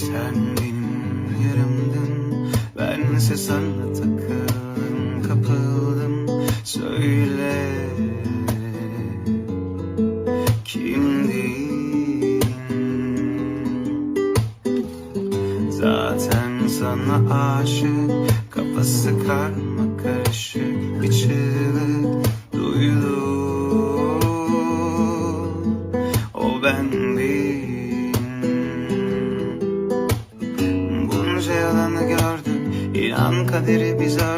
Sen benim yarımdın, bense sana takıldım, kapıldım. Söyle kimdin? Zaten sana aşık, kafası karma karışık, bir çığlık duydu. O bendim. Bunca yalanı gördüm, inan kaderi biz öyle